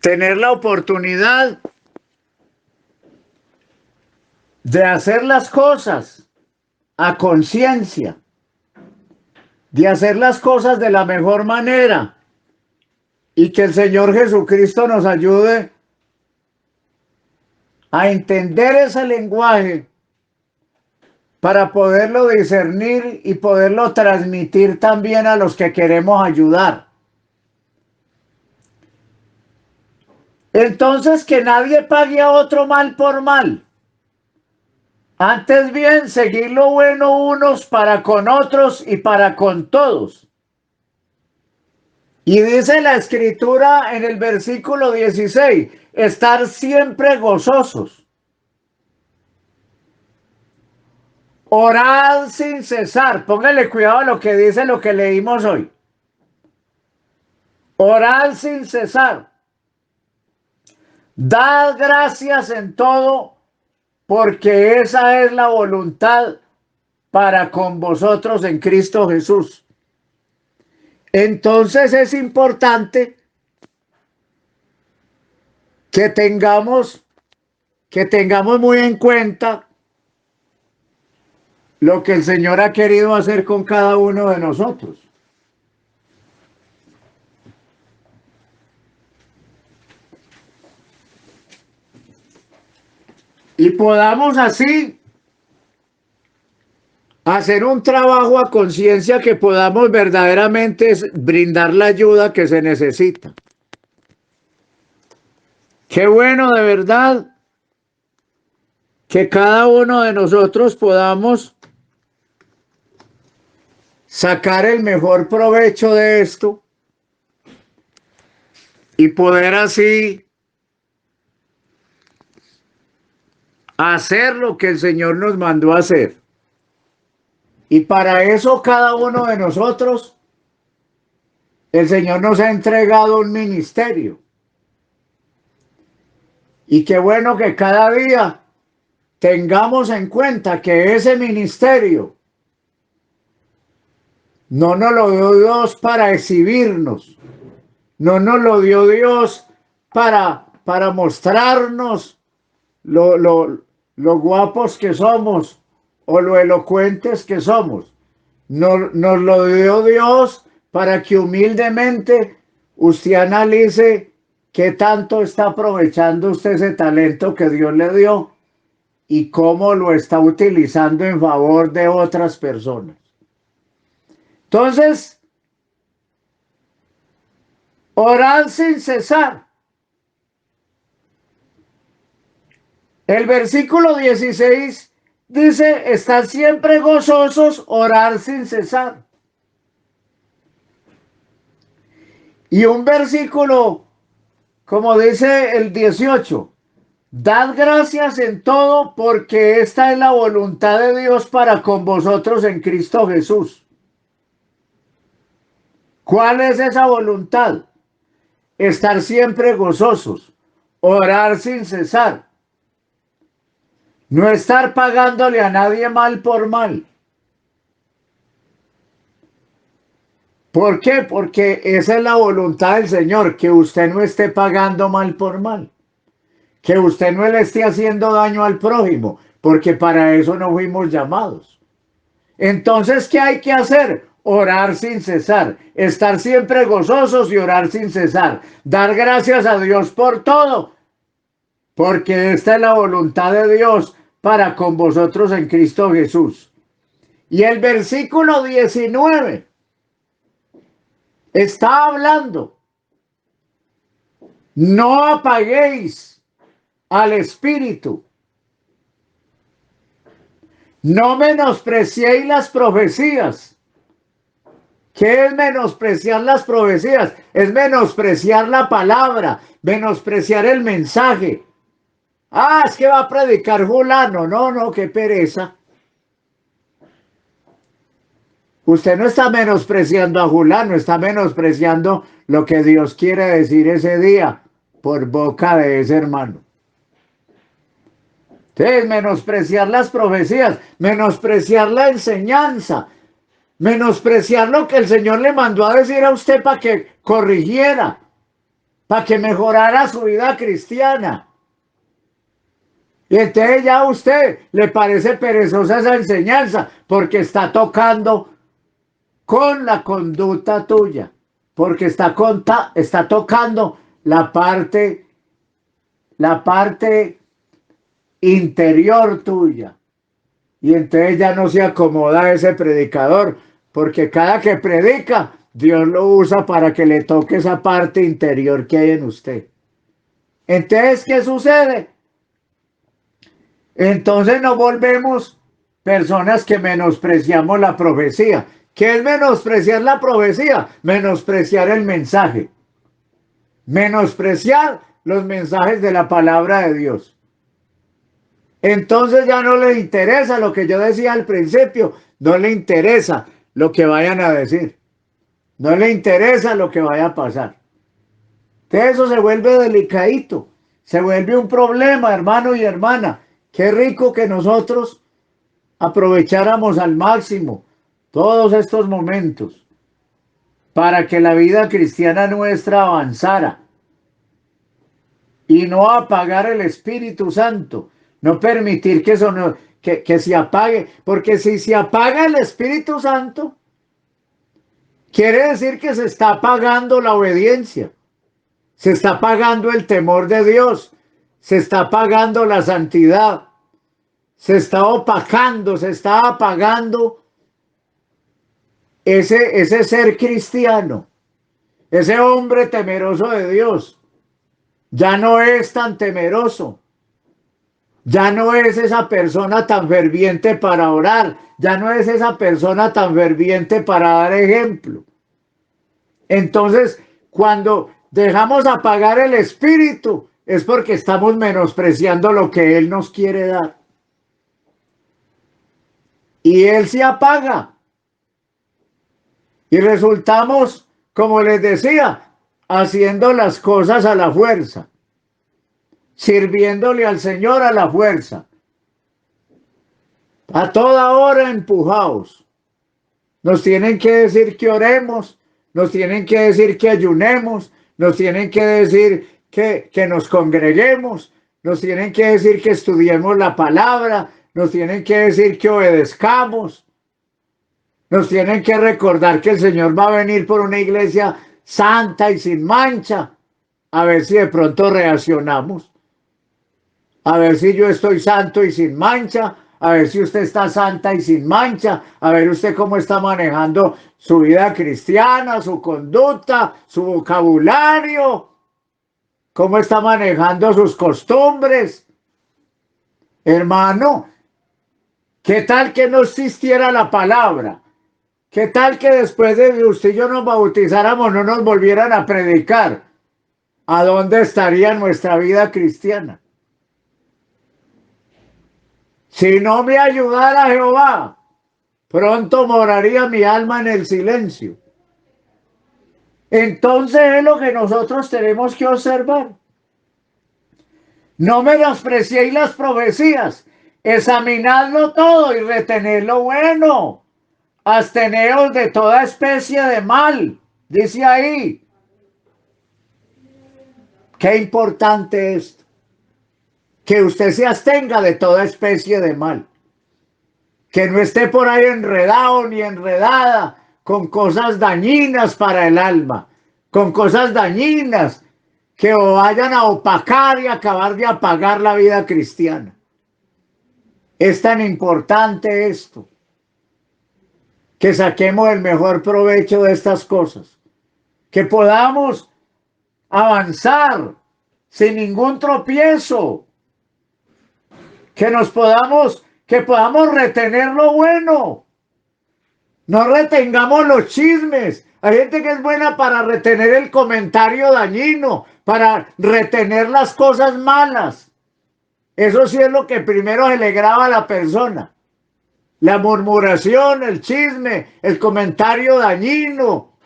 tener la oportunidad de hacer las cosas a conciencia, de hacer las cosas de la mejor manera, y que el Señor Jesucristo nos ayude a entender ese lenguaje para poderlo discernir y poderlo transmitir también a los que queremos ayudar. Entonces, que nadie pague a otro mal por mal. Antes bien, seguir lo bueno unos para con otros y para con todos. Y dice la Escritura en el versículo 16, estar siempre gozosos. Orad sin cesar. Póngale cuidado a lo que dice lo que leímos hoy. Orad sin cesar. Dad gracias en todo, porque esa es la voluntad para con vosotros en Cristo Jesús. Entonces es importante que tengamos muy en cuenta lo que el Señor ha querido hacer con cada uno de nosotros. Y podamos así hacer un trabajo a conciencia, que podamos verdaderamente brindar la ayuda que se necesita. Qué bueno, de verdad, que cada uno de nosotros podamos sacar el mejor provecho de esto y poder así hacer lo que el Señor nos mandó a hacer. Y para eso cada uno de nosotros, el Señor nos ha entregado un ministerio. Y qué bueno que cada día tengamos en cuenta que ese ministerio no nos lo dio Dios para exhibirnos, no nos lo dio Dios para mostrarnos lo guapos que somos o lo elocuentes que somos. Nos lo dio Dios para que humildemente usted analice qué tanto está aprovechando usted ese talento que Dios le dio y cómo lo está utilizando en favor de otras personas. Entonces, orad sin cesar. El versículo 16 dice, estad siempre gozosos, orar sin cesar. Y un versículo, como dice el 18, dad gracias en todo, porque esta es la voluntad de Dios para con vosotros en Cristo Jesús. ¿Cuál es esa voluntad? Estar siempre gozosos, orar sin cesar. No estar pagándole a nadie mal por mal. ¿Por qué? Porque esa es la voluntad del Señor, que usted no esté pagando mal por mal. Que usted no le esté haciendo daño al prójimo, porque para eso no fuimos llamados. Entonces, ¿qué hay que hacer? Orar sin cesar, estar siempre gozosos y orar sin cesar. Dar gracias a Dios por todo, porque esta es la voluntad de Dios para con vosotros en Cristo Jesús. Y el versículo 19 está hablando, no apaguéis al Espíritu, no menospreciéis las profecías. ¿Qué es menospreciar las profecías? Es menospreciar la palabra, menospreciar el mensaje. Ah, es que va a predicar fulano. No, qué pereza. Usted no está menospreciando a fulano, está menospreciando lo que Dios quiere decir ese día por boca de ese hermano. Entonces, menospreciar las profecías, menospreciar la enseñanza, menospreciar lo que el Señor le mandó a decir a usted para que corrigiera, para que mejorara su vida cristiana. Y entonces ya a usted le parece perezosa esa enseñanza porque está tocando con la conducta tuya, porque está tocando la parte interior tuya. Y entonces ya no se acomoda ese predicador, porque cada que predica, Dios lo usa para que le toque esa parte interior que hay en usted. Entonces, ¿qué sucede? Entonces nos volvemos personas que menospreciamos la profecía. ¿Qué es menospreciar la profecía? Menospreciar el mensaje. Menospreciar los mensajes de la palabra de Dios. Entonces ya no le interesa lo que yo decía al principio, no le interesa lo que vayan a decir, no le interesa lo que vaya a pasar. Entonces eso se vuelve delicadito, se vuelve un problema, hermano y hermana. Qué rico que nosotros aprovecháramos al máximo todos estos momentos para que la vida cristiana nuestra avanzara y no apagar el Espíritu Santo. No permitir que eso no, que se apague, porque si se apaga el Espíritu Santo, quiere decir que se está apagando la obediencia, se está apagando el temor de Dios, se está apagando la santidad, se está opacando, se está apagando ese ser cristiano, ese hombre temeroso de Dios. Ya no es tan temeroso. Ya no es esa persona tan ferviente para orar, ya no es esa persona tan ferviente para dar ejemplo. Entonces, cuando dejamos apagar el espíritu, es porque estamos menospreciando lo que Él nos quiere dar. Y Él se apaga. Y resultamos, como les decía, haciendo las cosas a la fuerza. Sirviéndole al Señor a la fuerza. A toda hora empujados. Nos tienen que decir que oremos, nos tienen que decir que ayunemos, nos tienen que decir que nos congreguemos, nos tienen que decir que estudiemos la palabra, nos tienen que decir que obedezcamos, nos tienen que recordar que el Señor va a venir por una iglesia santa y sin mancha, a ver si de pronto reaccionamos. A ver si yo estoy santo y sin mancha, a ver si usted está santa y sin mancha, a ver usted cómo está manejando su vida cristiana, su conducta, su vocabulario, cómo está manejando sus costumbres. Hermano, ¿qué tal que no existiera la palabra? ¿Qué tal que después de que usted y yo nos bautizáramos no nos volvieran a predicar? ¿A dónde estaría nuestra vida cristiana? Si no me ayudara Jehová, pronto moraría mi alma en el silencio. Entonces es lo que nosotros tenemos que observar. No menospreciéis las profecías, examinadlo todo y retened lo bueno. Absteneos de toda especie de mal, dice ahí. Qué importante es que usted se abstenga de toda especie de mal. Que no esté por ahí enredado ni enredada con cosas dañinas para el alma, con cosas dañinas que vayan a opacar y acabar de apagar la vida cristiana. Es tan importante esto, que saquemos el mejor provecho de estas cosas, que podamos avanzar sin ningún tropiezo, que podamos retener lo bueno, no retengamos los chismes. Hay gente que es buena para retener el comentario dañino, para retener las cosas malas. Eso sí es lo que primero se le graba a la persona. La murmuración, el chisme, el comentario dañino,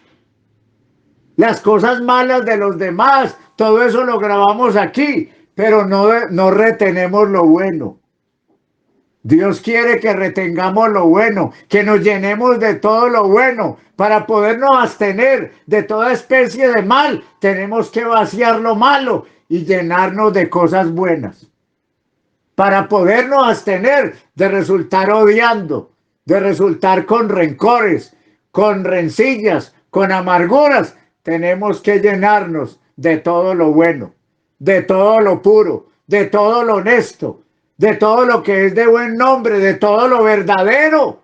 las cosas malas de los demás, todo eso lo grabamos aquí, pero no retenemos lo bueno. Dios quiere que retengamos lo bueno, que nos llenemos de todo lo bueno, Para podernos abstener de toda especie de mal, tenemos que vaciar lo malo y llenarnos de cosas buenas. Para podernos abstener de resultar odiando, de resultar con rencores, con rencillas, con amarguras, tenemos que llenarnos de todo lo bueno, de todo lo puro, de todo lo honesto, de todo lo que es de buen nombre, de todo lo verdadero,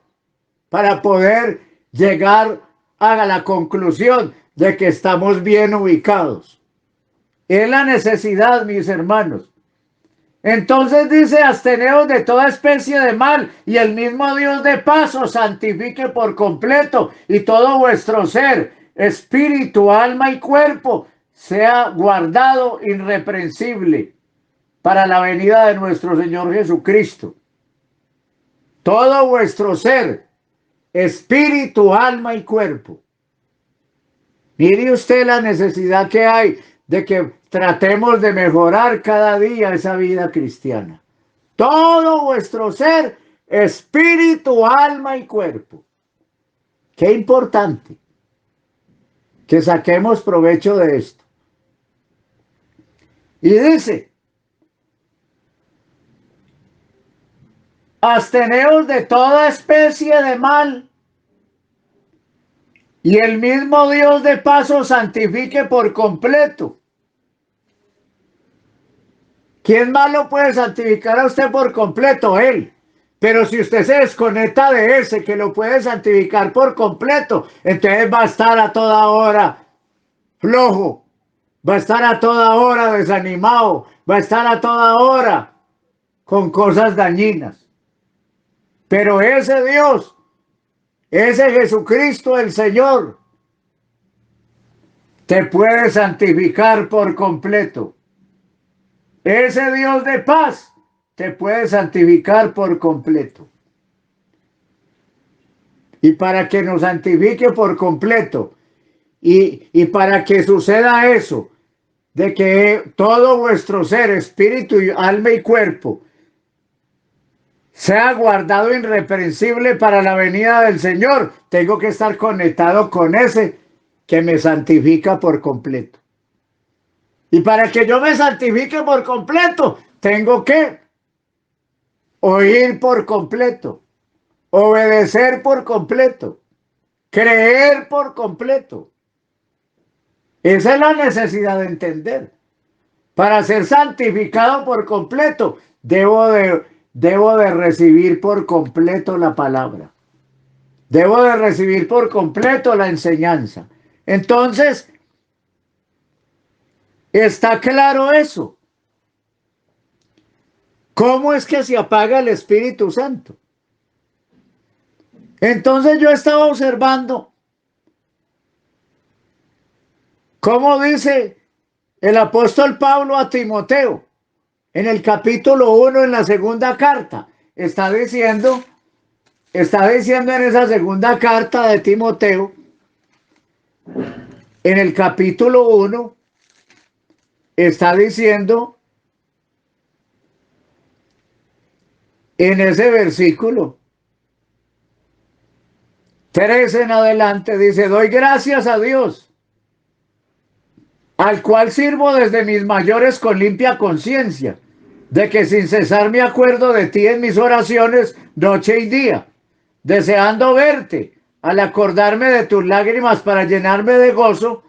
para poder llegar a la conclusión de que estamos bien ubicados. Es la necesidad, mis hermanos. Entonces dice, absteneos de toda especie de mal, y el mismo Dios de paz os santifique por completo, y todo vuestro ser, espíritu, alma y cuerpo, sea guardado irreprensible para la venida de nuestro Señor Jesucristo. Todo vuestro ser, espíritu, alma y cuerpo. Mire usted la necesidad que hay de que tratemos de mejorar cada día esa vida cristiana. Todo vuestro ser, espíritu, alma y cuerpo. Qué importante que saquemos provecho de esto. Y dice, absteneos de toda especie de mal, y el mismo Dios de paz os santifique por completo. ¿Quién más lo puede santificar a usted por completo? Él. Pero si usted se desconecta de ese que lo puede santificar por completo, entonces va a estar a toda hora flojo, va a estar a toda hora desanimado, va a estar a toda hora con cosas dañinas. Pero ese Dios, ese Jesucristo el Señor, te puede santificar por completo. Ese Dios de paz te puede santificar por completo. Y para que nos santifique por completo, y para que suceda eso, de que todo vuestro ser, espíritu, alma y cuerpo, sea guardado irreprensible para la venida del Señor, tengo que estar conectado con ese que me santifica por completo. Y para que yo me santifique por completo, tengo que oír por completo, obedecer por completo, creer por completo. Esa es la necesidad de entender. Para ser santificado por completo, debo de recibir por completo la palabra. Debo de recibir por completo la enseñanza. Entonces, ¿está claro eso? ¿Cómo es que se apaga el Espíritu Santo? Entonces yo estaba observando cómo dice el apóstol Pablo a Timoteo en el capítulo 1, en la segunda carta. Está diciendo en esa segunda carta de Timoteo, en el capítulo 1, está diciendo en ese versículo 3 en adelante, dice, doy gracias a Dios, al cual sirvo desde mis mayores con limpia conciencia, de que sin cesar me acuerdo de ti en mis oraciones noche y día, deseando verte, al acordarme de tus lágrimas para llenarme de gozo,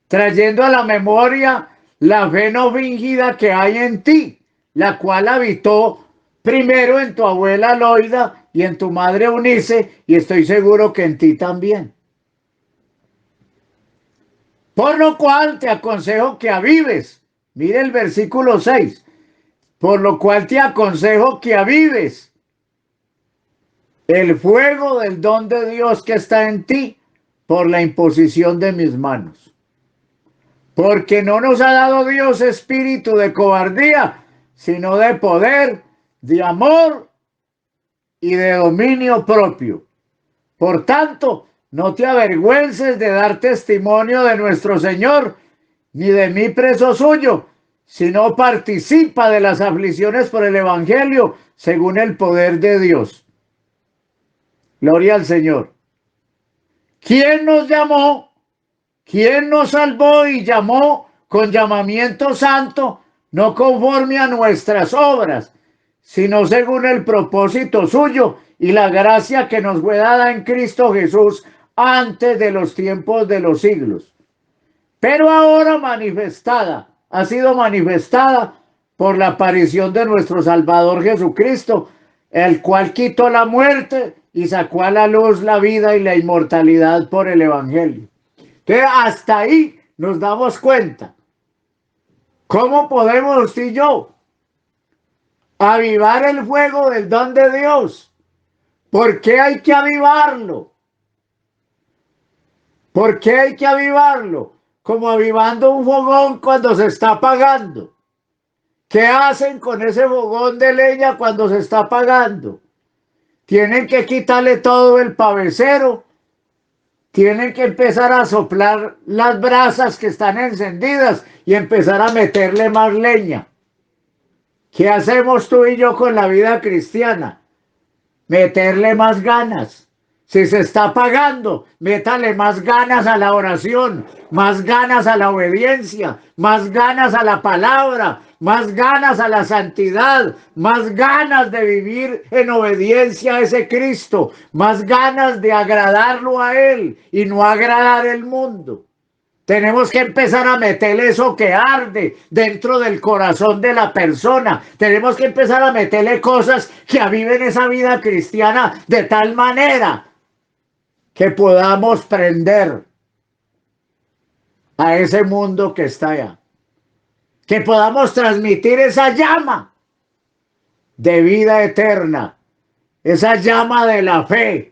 trayendo a la memoria la fe no fingida que hay en ti, la cual habitó primero en tu abuela Loida y en tu madre Eunice, y estoy seguro que en ti también. Por lo cual te aconsejo que avives. Mire el versículo 6. Por lo cual te aconsejo que avives el fuego del don de Dios que está en ti por la imposición de mis manos. Porque no nos ha dado Dios espíritu de cobardía, sino de poder, de amor y de dominio propio. Por tanto, no te avergüences de dar testimonio de nuestro Señor, ni de mí preso suyo, sino participa de las aflicciones por el Evangelio, según el poder de Dios. Gloria al Señor. ¿Quién nos llamó? ¿Quién nos salvó y llamó con llamamiento santo, no conforme a nuestras obras, sino según el propósito suyo y la gracia que nos fue dada en Cristo Jesús antes de los tiempos de los siglos? Pero ahora ha sido manifestada por la aparición de nuestro Salvador Jesucristo, el cual quitó la muerte y sacó a la luz la vida y la inmortalidad por el Evangelio. Entonces, hasta ahí nos damos cuenta. ¿Cómo podemos usted y yo avivar el fuego del don de Dios? ¿Por qué hay que avivarlo? ¿Por qué hay que avivarlo? Como avivando un fogón cuando se está apagando. ¿Qué hacen con ese fogón de leña cuando se está apagando? Tienen que quitarle todo el pavesero. Tienen que empezar a soplar las brasas que están encendidas y empezar a meterle más leña. ¿Qué hacemos tú y yo con la vida cristiana? Meterle más ganas. Si se está apagando, métale más ganas a la oración, más ganas a la obediencia, más ganas a la palabra, más ganas a la santidad, más ganas de vivir en obediencia a ese Cristo, más ganas de agradarlo a Él y no agradar el mundo. Tenemos que empezar a meterle eso que arde dentro del corazón de la persona. Tenemos que empezar a meterle cosas que aviven esa vida cristiana de tal manera que podamos prender a ese mundo que está allá. Que podamos transmitir esa llama de vida eterna, esa llama de la fe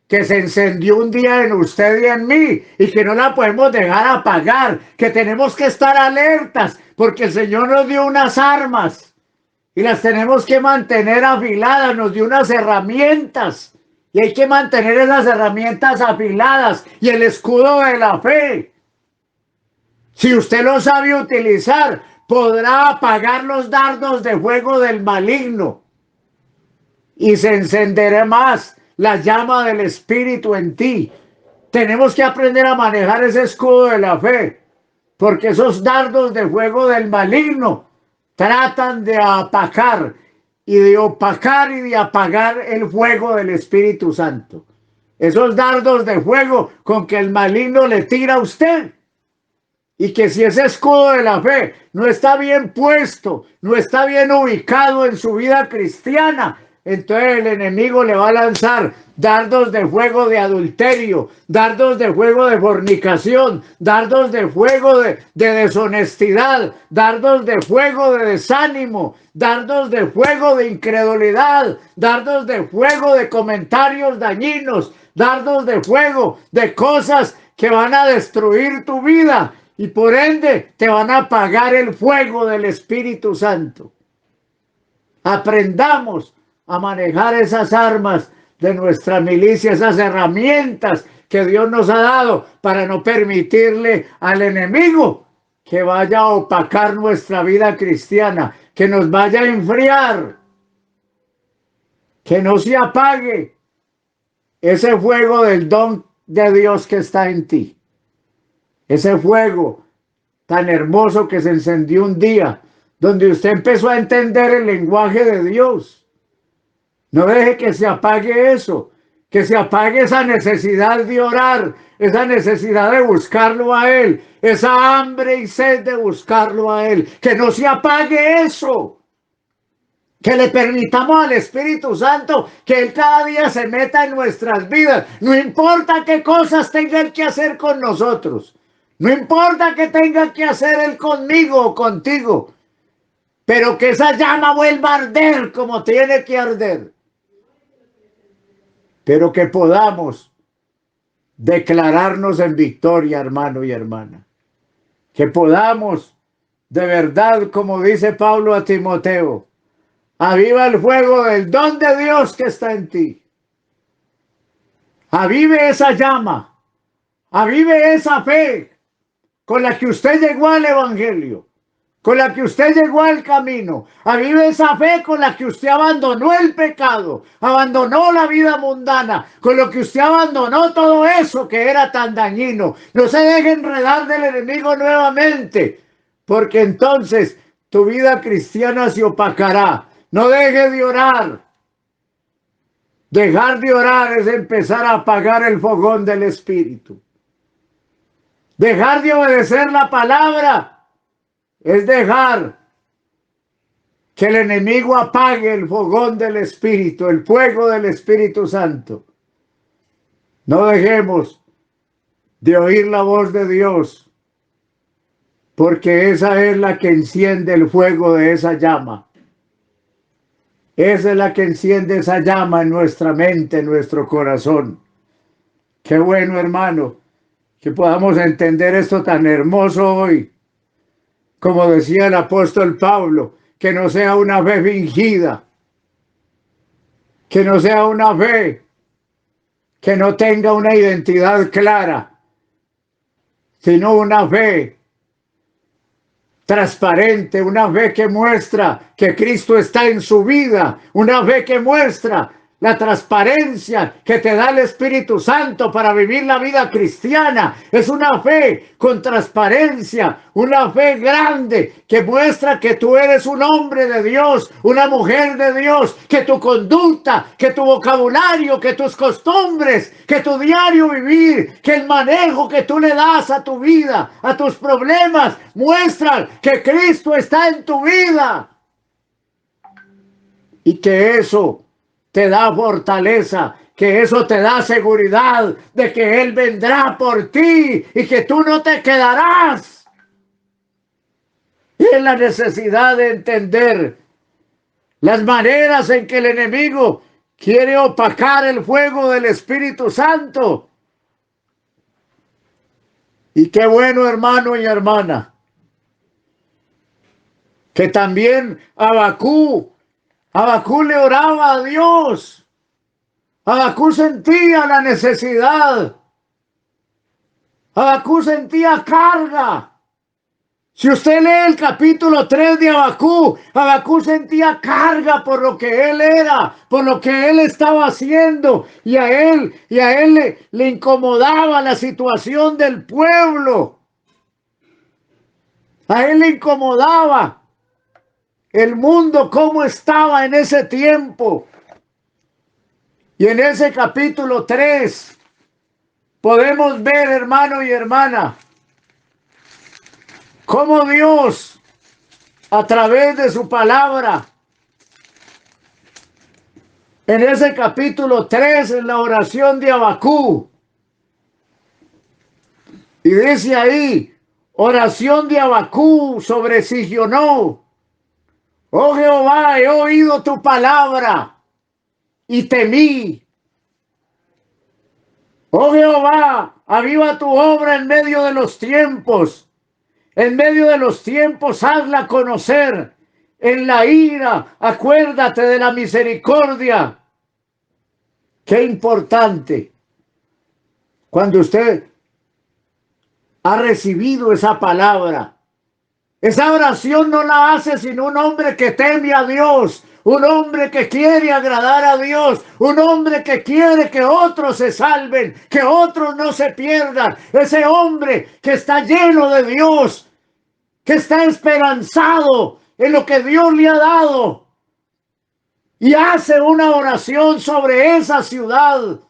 que se encendió un día en usted y en mí y que no la podemos dejar apagar, que tenemos que estar alertas porque el Señor nos dio unas armas y las tenemos que mantener afiladas, nos dio unas herramientas y hay que mantener esas herramientas afiladas y el escudo de la fe. Si usted lo sabe utilizar, podrá apagar los dardos de fuego del maligno y se encenderá más la llama del Espíritu en ti. Tenemos que aprender a manejar ese escudo de la fe, porque esos dardos de fuego del maligno tratan de apagar y de opacar y de apagar el fuego del Espíritu Santo. Esos dardos de fuego con que el maligno le tira a usted. Y que si ese escudo de la fe no está bien puesto, no está bien ubicado en su vida cristiana, entonces el enemigo le va a lanzar dardos de fuego de adulterio, dardos de fuego de fornicación, dardos de fuego de deshonestidad, dardos de fuego de desánimo, dardos de fuego de incredulidad, dardos de fuego de comentarios dañinos, dardos de fuego de cosas que van a destruir tu vida. Y por ende te van a apagar el fuego del Espíritu Santo. Aprendamos a manejar esas armas de nuestra milicia, esas herramientas que Dios nos ha dado para no permitirle al enemigo que vaya a opacar nuestra vida cristiana, que nos vaya a enfriar, que no se apague ese fuego del don de Dios que está en ti. Ese fuego tan hermoso que se encendió un día, donde usted empezó a entender el lenguaje de Dios. No deje que se apague eso, que se apague esa necesidad de orar, esa necesidad de buscarlo a Él, esa hambre y sed de buscarlo a Él. Que no se apague eso. Que le permitamos al Espíritu Santo que Él cada día se meta en nuestras vidas. No importa qué cosas tenga Él que hacer con nosotros. No importa que tenga que hacer Él conmigo o contigo, pero que esa llama vuelva a arder como tiene que arder. Pero que podamos declararnos en victoria, hermano y hermana. Que podamos, de verdad, como dice Pablo a Timoteo, aviva el fuego del don de Dios que está en ti. Avive esa llama, avive esa fe con la que usted llegó al Evangelio, con la que usted llegó al camino, avive esa fe con la que usted abandonó el pecado, abandonó la vida mundana, con lo que usted abandonó todo eso que era tan dañino. No se deje enredar del enemigo nuevamente, porque entonces tu vida cristiana se opacará. No deje de orar. Dejar de orar es empezar a apagar el fogón del Espíritu. Dejar de obedecer la palabra es dejar que el enemigo apague el fogón del Espíritu, el fuego del Espíritu Santo. No dejemos de oír la voz de Dios, porque esa es la que enciende el fuego de esa llama. Esa es la que enciende esa llama en nuestra mente, en nuestro corazón. Qué bueno, hermano, que podamos entender esto tan hermoso hoy. Como decía el apóstol Pablo, que no sea una fe fingida, que no sea una fe que no tenga una identidad clara, sino una fe transparente, una fe que muestra que Cristo está en su vida, una fe que muestra la transparencia que te da el Espíritu Santo para vivir la vida cristiana. Es una fe con transparencia, una fe grande que muestra que tú eres un hombre de Dios, una mujer de Dios, que tu conducta, que tu vocabulario, que tus costumbres, que tu diario vivir, que el manejo que tú le das a tu vida, a tus problemas, muestran que Cristo está en tu vida y que eso te da fortaleza, que eso te da seguridad de que Él vendrá por ti y que tú no te quedarás. Y es la necesidad de entender las maneras en que el enemigo quiere opacar el fuego del Espíritu Santo. Y qué bueno, hermano y hermana, que también Habacuc le oraba a Dios. Habacuc sentía la necesidad. Habacuc sentía carga. Si usted lee el capítulo 3 de Habacuc, Habacuc sentía carga por lo que él era, por lo que él estaba haciendo, y a él le incomodaba la situación del pueblo. A él le incomodaba el mundo, cómo estaba en ese tiempo. Y en ese capítulo 3 podemos ver, hermano y hermana, cómo Dios, a través de su palabra, en ese capítulo 3, en la oración de Habacuc, y dice ahí, oración de Habacuc sobre Sigionó: oh Jehová, he oído tu palabra y temí. Oh Jehová, aviva tu obra en medio de los tiempos. En medio de los tiempos hazla conocer. En la ira acuérdate de la misericordia. Qué importante cuando usted ha recibido esa palabra. Esa oración no la hace sino un hombre que teme a Dios, un hombre que quiere agradar a Dios, un hombre que quiere que otros se salven, que otros no se pierdan. Ese hombre que está lleno de Dios, que está esperanzado en lo que Dios le ha dado, y hace una oración sobre esa ciudad.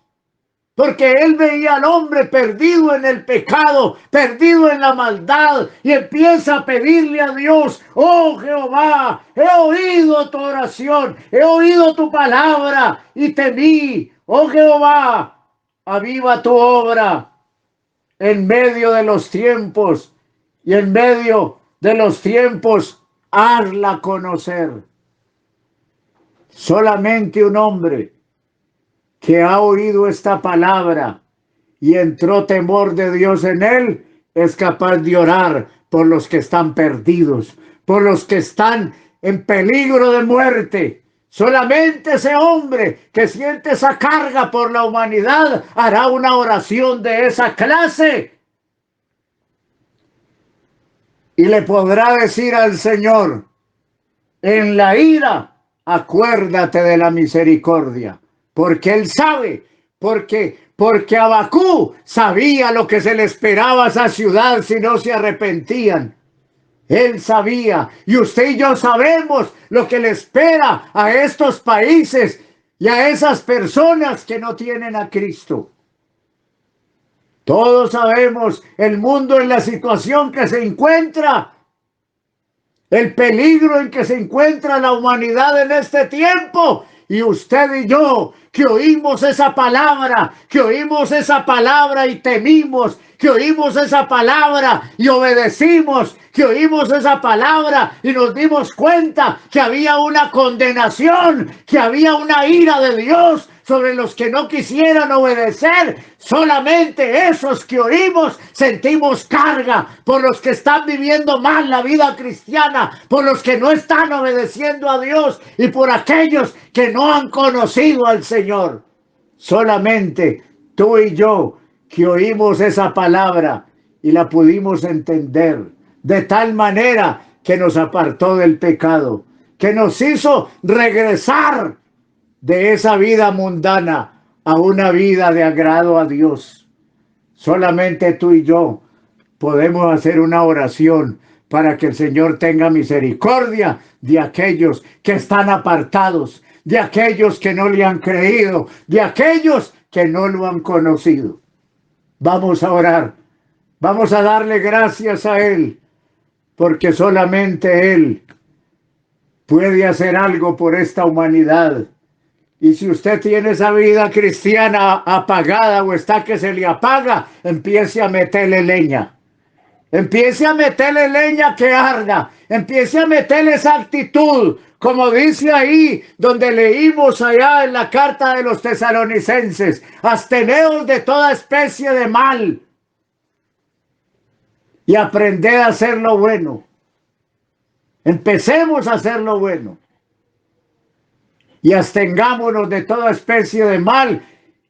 Porque él veía al hombre perdido en el pecado, perdido en la maldad, y empieza a pedirle a Dios: oh Jehová, he oído tu oración, he oído tu palabra y temí. Oh Jehová, aviva tu obra en medio de los tiempos, y en medio de los tiempos hazla conocer. Solamente un hombre que ha oído esta palabra y entró temor de Dios en él, es capaz de orar por los que están perdidos, por los que están en peligro de muerte. Solamente ese hombre que siente esa carga por la humanidad hará una oración de esa clase. y le podrá decir al Señor: en la ira, acuérdate de la misericordia, porque él sabe, porque Abacú sabía lo que se le esperaba a esa ciudad si no se arrepentían. Él sabía, y usted y yo sabemos lo que le espera a estos países y a esas personas que no tienen a Cristo. Todos sabemos el mundo en la situación que se encuentra, el peligro en que se encuentra la humanidad en este tiempo. Y usted y yo, que oímos esa palabra y temimos, que oímos esa palabra y obedecimos, que oímos esa palabra y nos dimos cuenta que había una condenación, que había una ira de Dios sobre los que no quisieran obedecer. Solamente esos que oímos sentimos carga por los que están viviendo mal la vida cristiana, por los que no están obedeciendo a Dios y por aquellos que no han conocido al Señor. Solamente tú y yo que oímos esa palabra y la pudimos entender de tal manera que nos apartó del pecado, que nos hizo regresar de esa vida mundana a una vida de agrado a Dios. Solamente tú y yo podemos hacer una oración para que el Señor tenga misericordia de aquellos que están apartados, de aquellos que no le han creído, de aquellos que no lo han conocido. Vamos a orar, vamos a darle gracias a Él, porque solamente Él puede hacer algo por esta humanidad. Y si usted tiene esa vida cristiana apagada o está que se le apaga, empiece a meterle leña. Empiece a meterle leña que arda. Empiece a meterle esa actitud, como dice ahí, donde leímos allá en la carta de los tesalonicenses: absteneos de toda especie de mal y aprended a hacer lo bueno. Empecemos a hacer lo bueno. Y abstengámonos de toda especie de mal,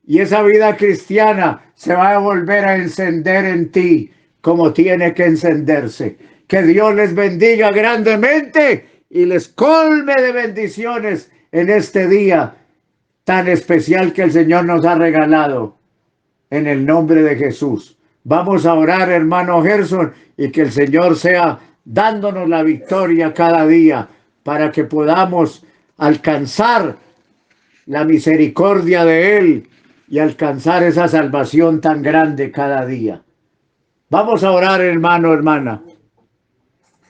y esa vida cristiana se va a volver a encender en ti como tiene que encenderse. Que Dios les bendiga grandemente y les colme de bendiciones en este día tan especial que el Señor nos ha regalado, en el nombre de Jesús. Vamos a orar, hermano Gerson, y que el Señor sea dándonos la victoria cada día para que podamos alcanzar la misericordia de Él y alcanzar esa salvación tan grande cada día. Vamos a orar, hermano, hermana.